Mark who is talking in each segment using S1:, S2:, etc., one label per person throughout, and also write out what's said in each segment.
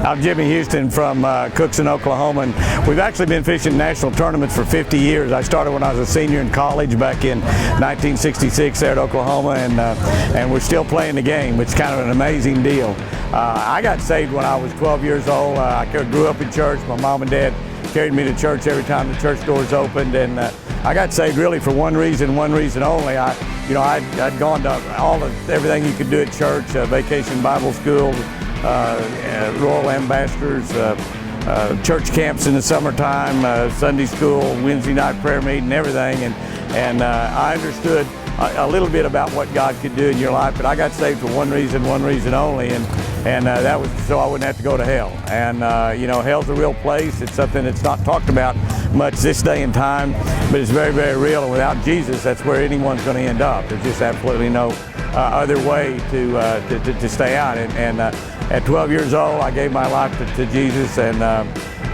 S1: I'm Jimmy Houston from Cookson, Oklahoma, and we've actually been fishing national tournaments for 50 years. I started when I was a senior in college back in 1966 there at Oklahoma, and we're still playing the game, which is kind of an amazing deal. I got saved when I was 12 years old. I grew up in church. My mom and dad carried me to church every time the church doors opened, and I got saved really for one reason only. I'd gone to everything you could do at church, Vacation Bible School, Royal Ambassadors, church camps in the summertime, Sunday school, Wednesday night prayer meeting, everything, and I understood a little bit about what God could do in your life, but I got saved for one reason only, and that was so I wouldn't have to go to hell. And hell's a real place. It's something that's not talked about much this day and time, but it's very, very real. And without Jesus, that's where anyone's going to end up. There's just absolutely no other way to stay out. And at 12 years old, I gave my life to Jesus, and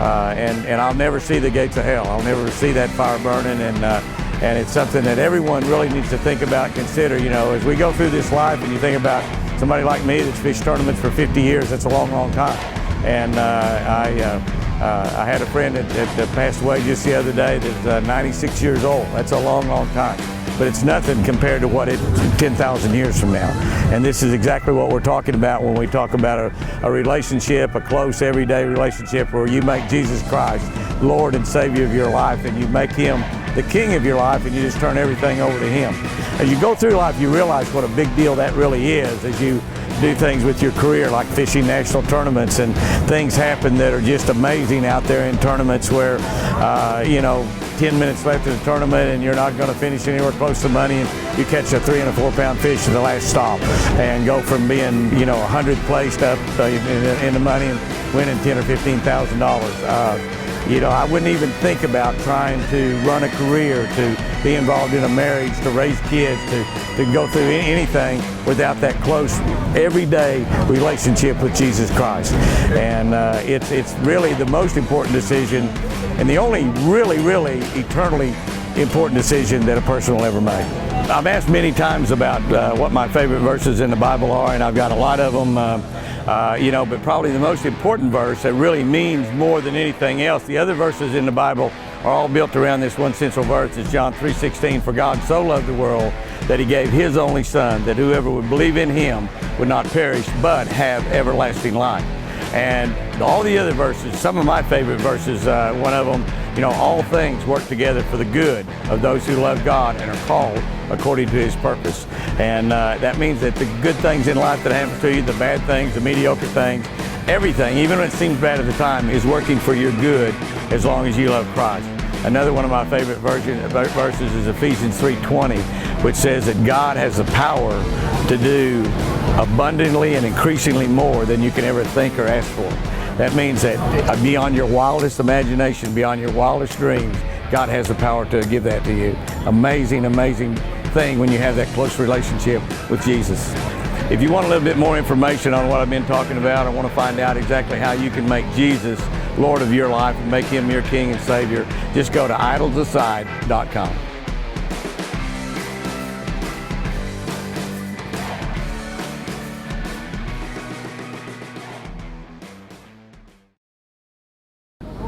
S1: I'll never see the gates of hell. I'll never see that fire burning, and it's something that everyone really needs to think about and consider. As we go through this life, and you think about somebody like me that's fished tournaments for 50 years, that's a long, long time. And I had a friend that passed away just the other day that's 96 years old. That's a long, long time. But it's nothing compared to what it's 10,000 years from now. And this is exactly what we're talking about when we talk about a relationship, a close everyday relationship where you make Jesus Christ Lord and Savior of your life, and you make Him the King of your life, and you just turn everything over to Him. As you go through life, you realize what a big deal that really is as you do things with your career, like fishing national tournaments, and things happen that are just amazing out there in tournaments where 10 minutes left in the tournament and you're not going to finish anywhere close to money, and you catch a 3 and a 4 pound fish at the last stop and go from being 100th placed up in the money and winning $10,000 or $15,000. I wouldn't even think about trying to run a career, to be involved in a marriage, to raise kids, to go through anything without that close, everyday relationship with Jesus Christ. And it's really the most important decision, and the only really, really eternally important decision that a person will ever make. I'm asked many times about what my favorite verses in the Bible are, and I've got a lot of them. But probably the most important verse that really means more than anything else. The other verses in the Bible are all built around this one central verse. It's John 3:16. For God so loved the world that He gave His only Son, that whoever would believe in Him would not perish but have everlasting life. And all the other verses, some of my favorite verses, one of them, all things work together for the good of those who love God and are called according to His purpose. And that means that the good things in life that happen to you, the bad things, the mediocre things, everything, even when it seems bad at the time, is working for your good as long as you love Christ. Another one of my favorite verses is Ephesians 3:20, which says that God has the power to do abundantly and increasingly more than you can ever think or ask for. That means that beyond your wildest imagination, beyond your wildest dreams, God has the power to give that to you. Amazing, amazing thing when you have that close relationship with Jesus. If you want a little bit more information on what I've been talking about, or want to find out exactly how you can make Jesus Lord of your life and make Him your King and Savior, just go to idlesaside.com.